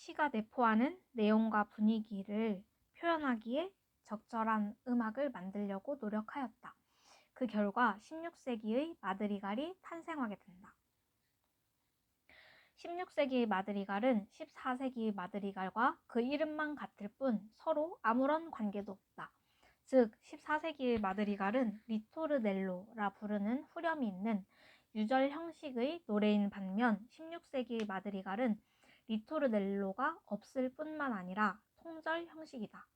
시가 내포하는 내용과 분위기를 표현하기에 적절한 음악을 만들려고 노력하였다. 그 결과 16세기의 마드리갈이 탄생하게 된다. 16세기의 마드리갈은 14세기의 마드리갈과 그 이름만 같을 뿐 서로 아무런 관계도 없다. 즉 14세기의 마드리갈은 리토르넬로라 부르는 후렴이 있는 유절 형식의 노래인 반면 16세기의 마드리갈은 리토르넬로가 없을 뿐만 아니라 통절 형식이다.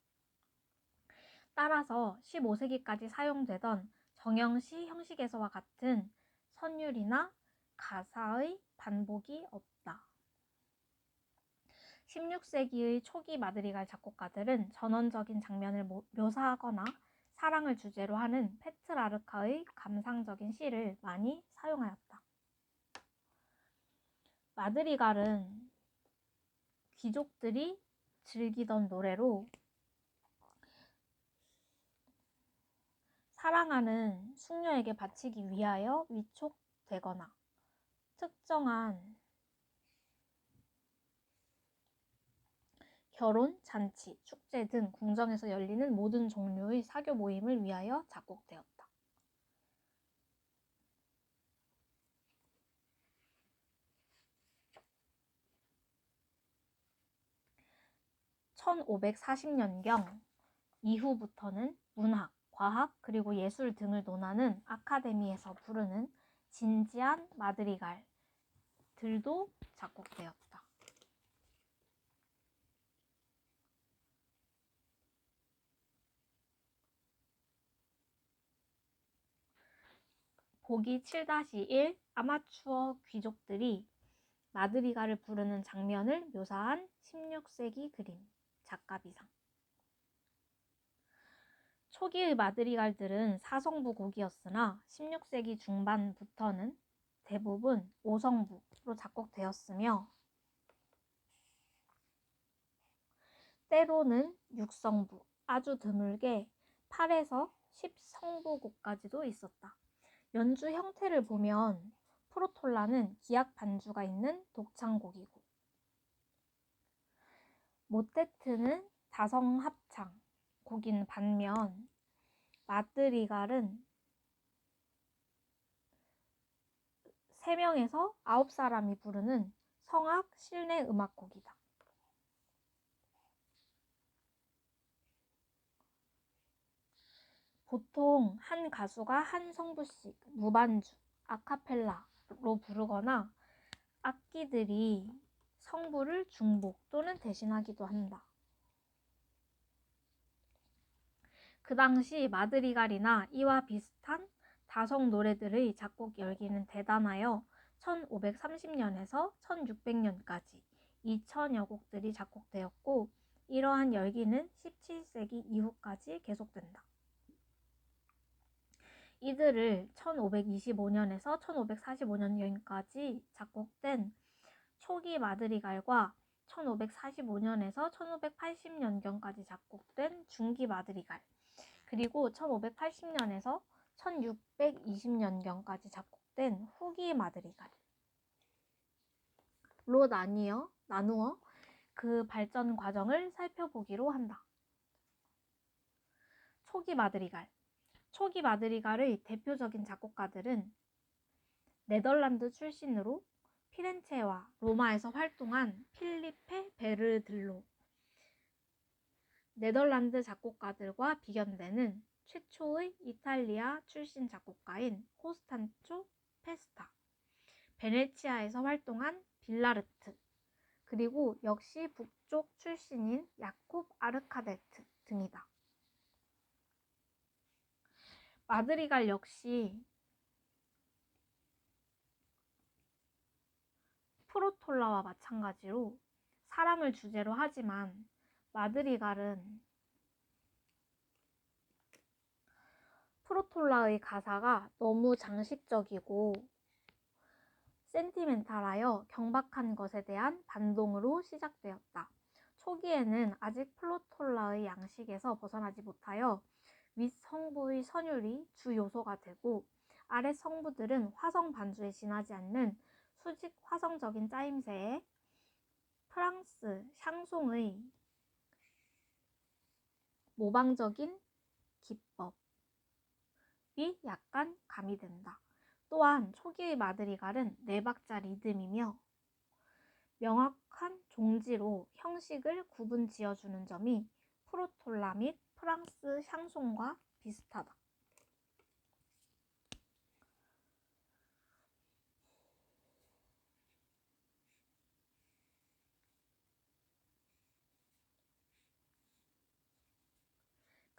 따라서 15세기까지 사용되던 정형시 형식에서와 같은 선율이나 가사의 반복이 없다. 16세기의 초기 마드리갈 작곡가들은 전원적인 장면을 묘사하거나 사랑을 주제로 하는 페트라르카의 감상적인 시를 많이 사용하였다. 마드리갈은 귀족들이 즐기던 노래로 사랑하는 숙녀에게 바치기 위하여 위촉되거나 특정한 결혼, 잔치, 축제 등 궁정에서 열리는 모든 종류의 사교 모임을 위하여 작곡되었다. (1540년경) 이후부터는 문학, 과학, 그리고 예술 등을 논하는 아카데미에서 부르는 진지한 마드리갈들도 작곡되었다. 보기 7-1 아마추어 귀족들이 마드리갈을 부르는 장면을 묘사한 16세기 그림, 작가비상. 초기의 마드리갈들은 4성부 곡이었으나 16세기 중반부터는 대부분 5성부로 작곡되었으며 때로는 6성부, 아주 드물게 8에서 10성부곡까지도 있었다. 연주 형태를 보면 프로톨라는 기악 반주가 있는 독창곡이고 모테트는 다성합창 곡인 반면 마드리갈은 3명에서 9사람이 부르는 성악 실내 음악곡이다. 보통 한 가수가 한 성부씩 무반주, 아카펠라로 부르거나 악기들이 성부를 중복 또는 대신하기도 한다. 그 당시 마드리갈이나 이와 비슷한 다성 노래들의 작곡 열기는 대단하여 1530년에서 1600년까지 2000여 곡들이 작곡되었고 이러한 열기는 17세기 이후까지 계속된다. 이들을 1525년에서 1545년까지 작곡된 초기 마드리갈과 1545년에서 1580년경까지 작곡된 중기 마드리갈, 그리고 1580년에서 1620년경까지 작곡된 후기 마드리갈로 나누어 그 발전 과정을 살펴보기로 한다. 초기 마드리갈. 초기 마드리갈의 대표적인 작곡가들은 네덜란드 출신으로 피렌체와 로마에서 활동한 필리페 베르들로, 네덜란드 작곡가들과 비견되는 최초의 이탈리아 출신 작곡가인 코스탄초 페스타, 베네치아에서 활동한 빌라르트, 그리고 역시 북쪽 출신인 야콥 아르카데트 등이다. 마드리갈 역시 프로톨라와 마찬가지로 사랑을 주제로 하지만 마드리갈은 프로톨라의 가사가 너무 장식적이고 센티멘탈하여 경박한 것에 대한 반동으로 시작되었다. 초기에는 아직 프로톨라의 양식에서 벗어나지 못하여 윗 성부의 선율이 주 요소가 되고 아래 성부들은 화성 반주에 지나지 않는 수직 화성적인 짜임새에 프랑스 샹송의 모방적인 기법이 약간 가미된다. 또한 초기의 마드리갈은 4박자 리듬이며 명확한 종지로 형식을 구분 지어주는 점이 프로톨라 및 프랑스 샹송과 비슷하다.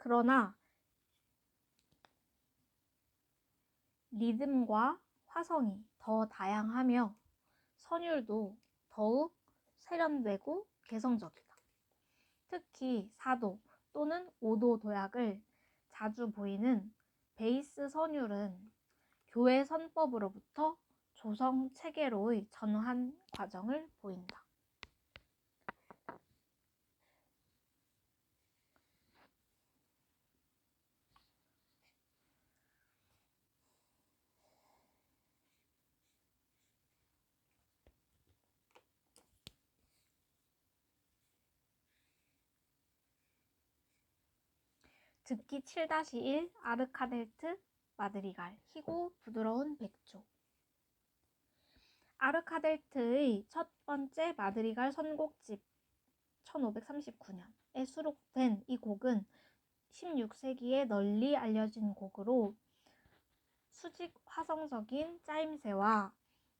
그러나 리듬과 화성이 더 다양하며 선율도 더욱 세련되고 개성적이다. 특히 4도 또는 5도 도약을 자주 보이는 베이스 선율은 교회 선법으로부터 조성 체계로의 전환 과정을 보인다. 듣기 7-1 아르카델트 마드리갈 희고 부드러운 백조. 아르카델트의 첫 번째 마드리갈 선곡집 1539년에 수록된 이 곡은 16세기에 널리 알려진 곡으로 수직 화성적인 짜임새와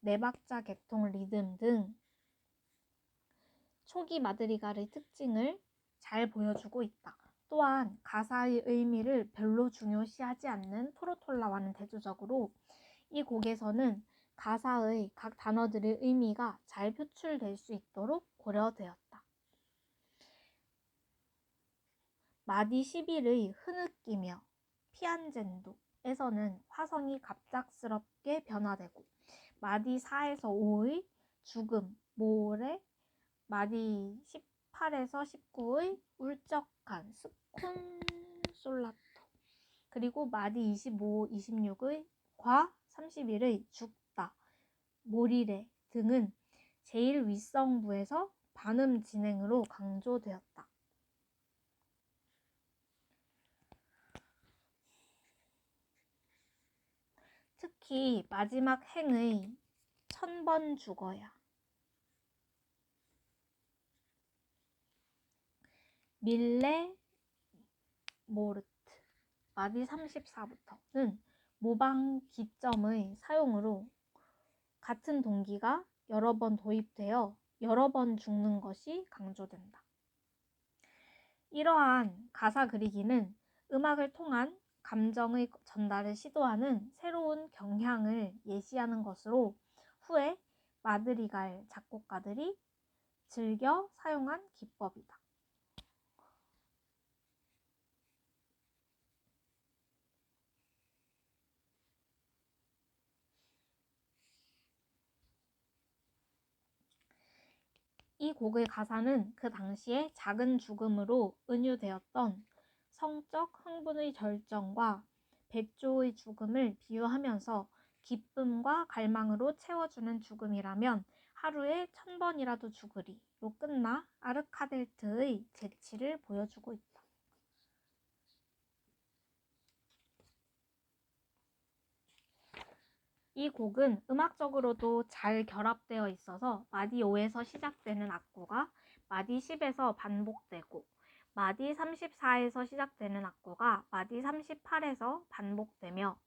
4박자 계통 리듬 등 초기 마드리갈의 특징을 잘 보여주고 있다. 또한 가사의 의미를 별로 중요시하지 않는 프로톨라와는 대조적으로 이 곡에서는 가사의 각 단어들의 의미가 잘 표출될 수 있도록 고려되었다. 마디 11의 흐느끼며 피안젠도에서는 화성이 갑작스럽게 변화되고 마디 4에서 5의 죽음, 모레, 마디 18에서 19의 울적한 스콘솔라토, 그리고 마디 25, 26의 과 31의 죽다, 모리레 등은 제일 윗성부에서 반음 진행으로 강조되었다. 특히 마지막 행의 1000번 죽어야, 밀레 모르트, 마디 34부터는 모방 기점의 사용으로 같은 동기가 여러 번 도입되어 여러 번 죽는 것이 강조된다. 이러한 가사 그리기는 음악을 통한 감정의 전달을 시도하는 새로운 경향을 예시하는 것으로 후에 마드리갈 작곡가들이 즐겨 사용한 기법이다. 이 곡의 가사는 그 당시에 작은 죽음으로 은유되었던 성적 흥분의 절정과 백조의 죽음을 비유하면서 기쁨과 갈망으로 채워주는 죽음이라면 하루에 1000번이라도 죽으리로 끝나 아르카델트의 재치를 보여주고 있다. 이 곡은 음악적으로도 잘 결합되어 있어서 마디 5에서 시작되는 악보가 마디 10에서 반복되고 마디 34에서 시작되는 악보가 마디 38에서 반복되며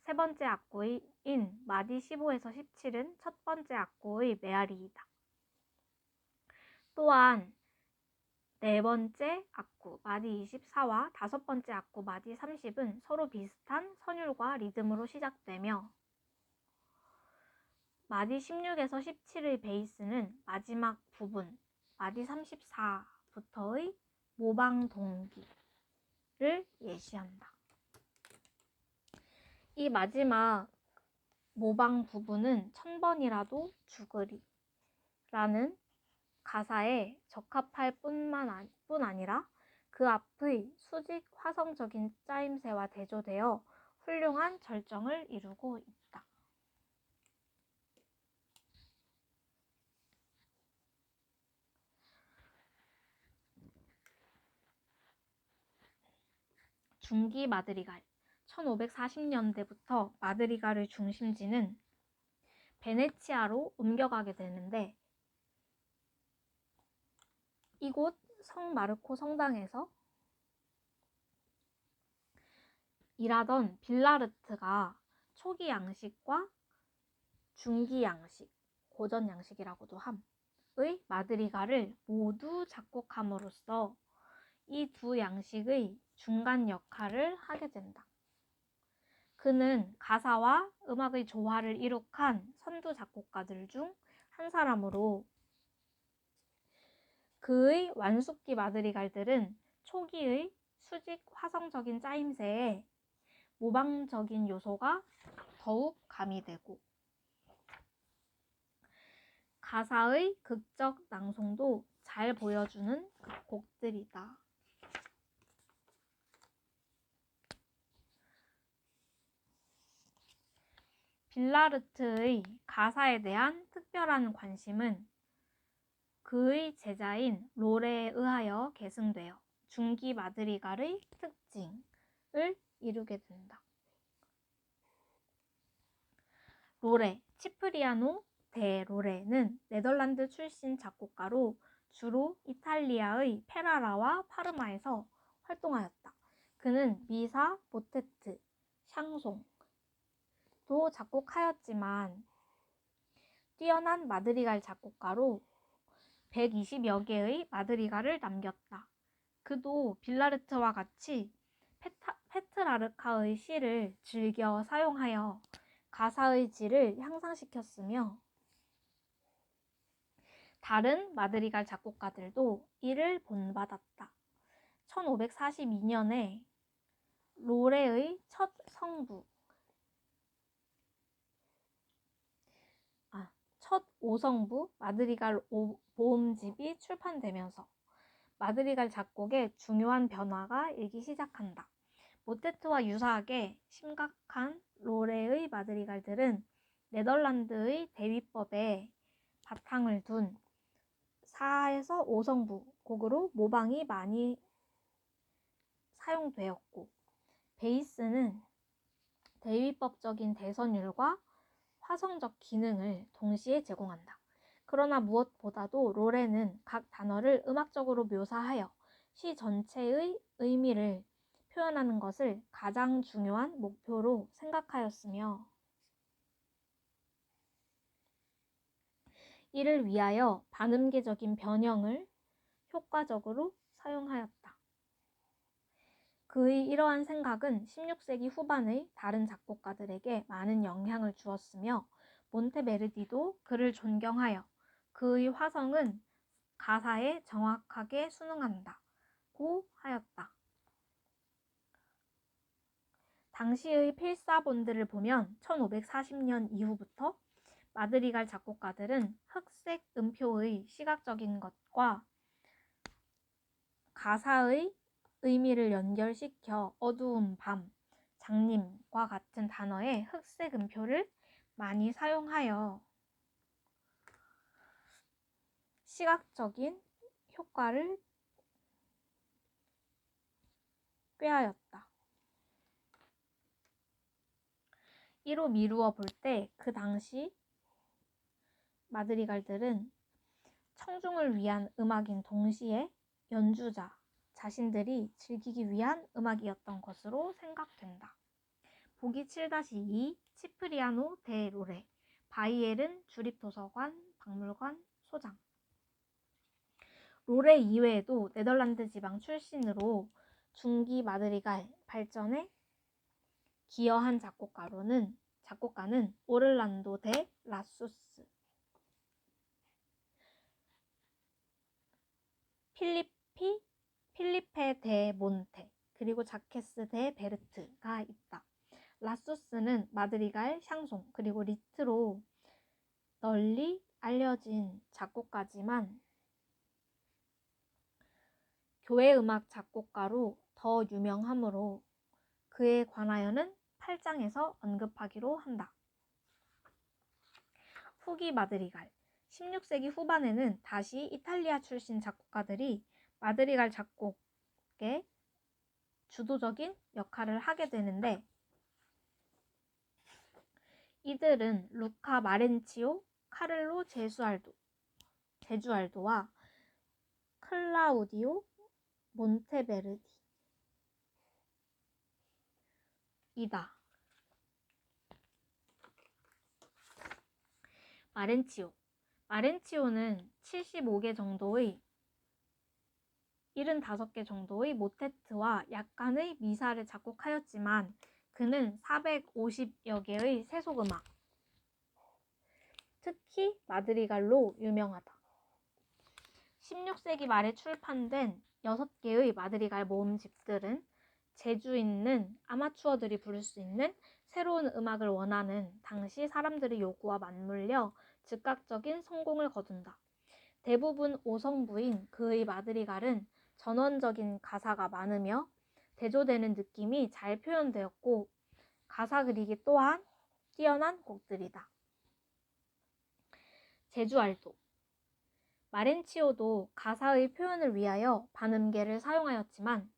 세 번째 악보인 마디 15에서 17은 첫 번째 악보의 메아리이다. 또한 네 번째 악보 마디 24와 다섯 번째 악보 마디 30은 서로 비슷한 선율과 리듬으로 시작되며 마디 16에서 17의 베이스는 마지막 부분 마디 34부터의 모방 동기를 예시한다. 이 마지막 모방 부분은 1000번이라도 죽으리 라는 가사에 적합할 뿐 아니라 그 앞의 수직 화성적인 짜임새와 대조되어 훌륭한 절정을 이루고 있다. 중기 마드리갈. 1540년대부터 마드리갈의 중심지는 베네치아로 옮겨가게 되는데 이곳 성 마르코 성당에서 일하던 빌라르트가 초기 양식과 중기 양식, 고전 양식이라고도 함의 마드리갈을 모두 작곡함으로써 이 두 양식의 중간 역할을 하게 된다. 그는 가사와 음악의 조화를 이룩한 선두 작곡가들 중 한 사람으로 그의 완숙기 마드리갈들은 초기의 수직 화성적인 짜임새에 모방적인 요소가 더욱 가미되고 가사의 극적 낭송도 잘 보여주는 곡들이다. 빌라르트의 가사에 대한 특별한 관심은 그의 제자인 로레에 의하여 계승되어 중기 마드리갈의 특징을 이루게 된다. 로레, 치프리아노 데 로레는 네덜란드 출신 작곡가로 주로 이탈리아의 페라라와 파르마에서 활동하였다. 그는 미사, 모테트, 샹송도 작곡하였지만 뛰어난 마드리갈 작곡가로 120여 개의 마드리갈을 남겼다. 그도 빌라르트와 같이 페트라르카의 시를 즐겨 사용하여 가사의 질을 향상시켰으며 다른 마드리갈 작곡가들도 이를 본받았다. 1542년에 로레의 첫 오성부 마드리갈 보음집이 출판되면서 마드리갈 작곡에 중요한 변화가 일기 시작한다. 모테트와 유사하게 심각한 로레의 마드리갈들은 네덜란드의 대위법에 바탕을 둔 4에서 5성부 곡으로 모방이 많이 사용되었고 베이스는 대위법적인 대선율과 화성적 기능을 동시에 제공한다. 그러나 무엇보다도 로레는 각 단어를 음악적으로 묘사하여 시 전체의 의미를 표현하는 것을 가장 중요한 목표로 생각하였으며 이를 위하여 반음계적인 변형을 효과적으로 사용하였다. 그의 이러한 생각은 16세기 후반의 다른 작곡가들에게 많은 영향을 주었으며 몬테베르디도 그를 존경하여 그의 화성은 가사에 정확하게 순응한다고 하였다. 당시의 필사본들을 보면 1540년 이후부터 마드리갈 작곡가들은 흑색 음표의 시각적인 것과 가사의 의미를 연결시켜 어두운 밤, 장님과 같은 단어에 흑색 음표를 많이 사용하여 시각적인 효과를 꾀하였다. 이로 미루어 볼 때 그 당시 마드리갈들은 청중을 위한 음악인 동시에 연주자 자신들이 즐기기 위한 음악이었던 것으로 생각된다. 보기 7-2 치프리아노 데 로레 바이에른 주립도서관 박물관 소장. 로레 이외에도 네덜란드 지방 출신으로 중기 마드리갈 발전에 기여한 작곡가는 오를란도 데 라수스, 필리페 데 몬테, 그리고 자케스 데 베르트가 있다. 라수스는 마드리갈, 샹송, 그리고 리트로 널리 알려진 작곡가지만 교회음악 작곡가로 더 유명하므로 그에 관하여는 8장에서 언급하기로 한다. 후기 마드리갈 16세기 후반에는 다시 이탈리아 출신 작곡가들이 마드리갈 작곡에 주도적인 역할을 하게 되는데 이들은 루카 마렌치오, 카를로 제주알도와 클라우디오 몬테베르디이다. 마렌치오는 75개 정도의 75개 정도의 모테트와 약간의 미사를 작곡하였지만 그는 450여 개의 세속음악, 특히 마드리갈로 유명하다. 16세기 말에 출판된 6개의 마드리갈 모음집들은 재주 있는 아마추어들이 부를 수 있는 새로운 음악을 원하는 당시 사람들의 요구와 맞물려 즉각적인 성공을 거둔다. 대부분 5성부인 그의 마드리갈은 전원적인 가사가 많으며 대조되는 느낌이 잘 표현되었고 가사 그리기 또한 뛰어난 곡들이다. 제주알도 마렌치오도 가사의 표현을 위하여 반음계를 사용하였지만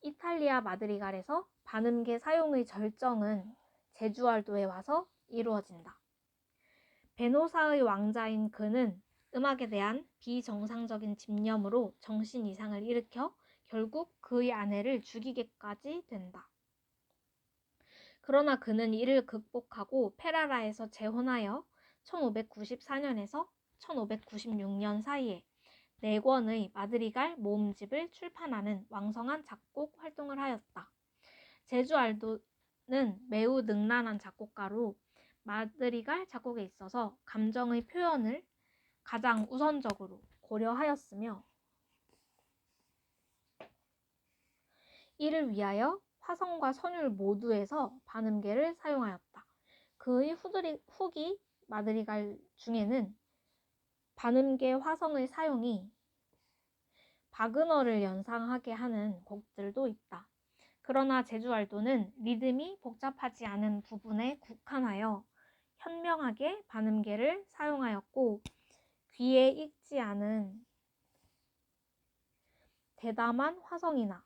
이탈리아 마드리갈에서 반음계 사용의 절정은 제주알도에 와서 이루어진다. 베노사의 왕자인 그는 음악에 대한 비정상적인 집념으로 정신 이상을 일으켜 결국 그의 아내를 죽이게까지 된다. 그러나 그는 이를 극복하고 페라라에서 재혼하여 1594년에서 1596년 사이에 4권의 마드리갈 모음집을 출판하는 왕성한 작곡 활동을 하였다. 제주알도는 매우 능란한 작곡가로 마드리갈 작곡에 있어서 감정의 표현을 가장 우선적으로 고려하였으며 이를 위하여 화성과 선율 모두에서 반음계를 사용하였다. 그의 후기 마드리갈 중에는 반음계 화성의 사용이 바그너를 연상하게 하는 곡들도 있다. 그러나 제주알도는 리듬이 복잡하지 않은 부분에 국한하여 현명하게 반음계를 사용하였고 귀에 익지 않은 대담한 화성이나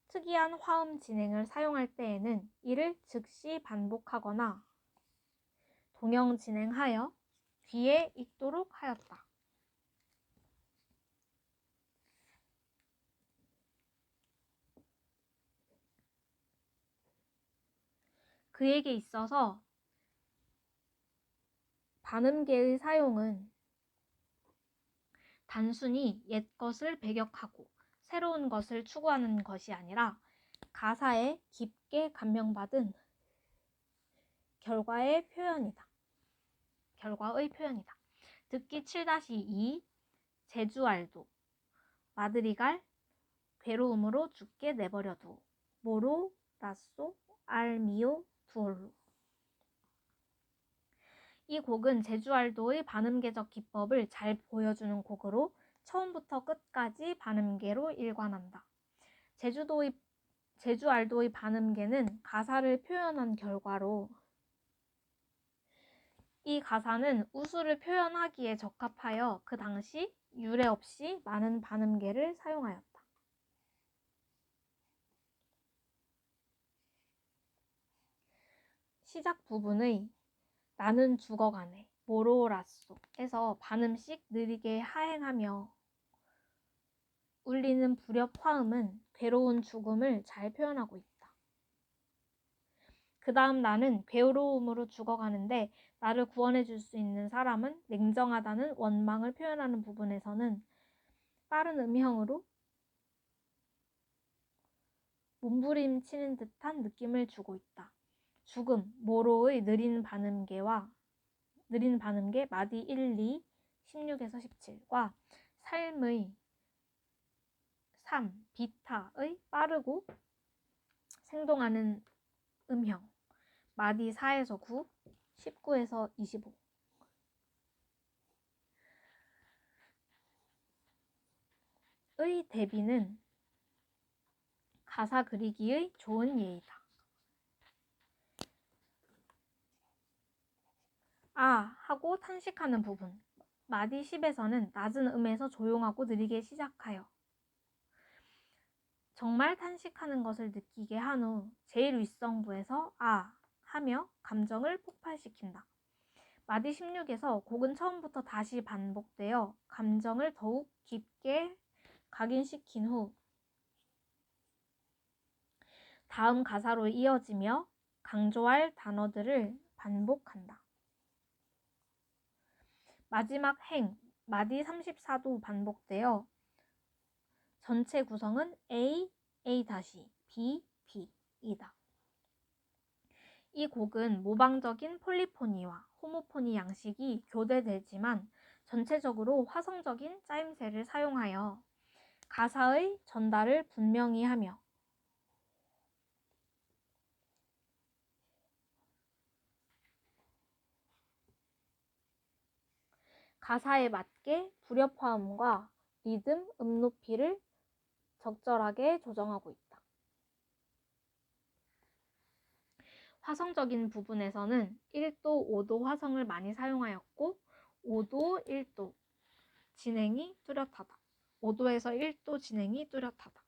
특이한 화음 진행을 사용할 때에는 이를 즉시 반복하거나 동형 진행하여 귀에 익도록 하였다. 그에게 있어서 반음계의 사용은 단순히 옛 것을 배격하고 새로운 것을 추구하는 것이 아니라 가사에 깊게 감명받은 결과의 표현이다. 듣기 7-2 제주알도 마드리갈 괴로움으로 죽게 내버려두오 모로 라쏘 알 미오 두올로. 이 곡은 제주알도의 반음계적 기법을 잘 보여주는 곡으로 처음부터 끝까지 반음계로 일관한다. 제주알도의 반음계는 가사를 표현한 결과로 이 가사는 우수를 표현하기에 적합하여 그 당시 유례 없이 많은 반음계를 사용하였다. 시작 부분의 나는 죽어가네 모로라쏘에서 반음씩 느리게 하행하며 울리는 불협 화음은 괴로운 죽음을 잘 표현하고 있다. 그 다음 나는 괴로움으로 죽어가는데 나를 구원해 줄 수 있는 사람은 냉정하다는 원망을 표현하는 부분에서는 빠른 음형으로 몸부림치는 듯한 느낌을 주고 있다. 죽음, 모로의 느린 반음계 마디 1, 2, 16에서 17과 삶의 3, 비타의 빠르고 생동하는 음형 마디 4에서 9, 19에서 25. 의 대비는 가사 그리기의 좋은 예이다. 아 하고 탄식하는 부분 마디 10에서는 낮은 음에서 조용하고 느리게 시작하여 정말 탄식하는 것을 느끼게 한 후 제일 윗성부에서 아 하며 감정을 폭발시킨다. 마디 16에서 곡은 처음부터 다시 반복되어 감정을 더욱 깊게 각인시킨 후 다음 가사로 이어지며 강조할 단어들을 반복한다. 마지막 행, 마디 34도 반복되어 전체 구성은 A, A-, B, B이다. 이 곡은 모방적인 폴리포니와 호모포니 양식이 교대되지만 전체적으로 화성적인 짜임새를 사용하여 가사의 전달을 분명히 하며 가사에 맞게 불협화음과 리듬, 높이를 적절하게 조정하고 있다. 화성적인 부분에서는 1도, 5도 화성을 많이 사용하였고 5도, 1도 진행이 뚜렷하다. 5도에서 1도 진행이 뚜렷하다.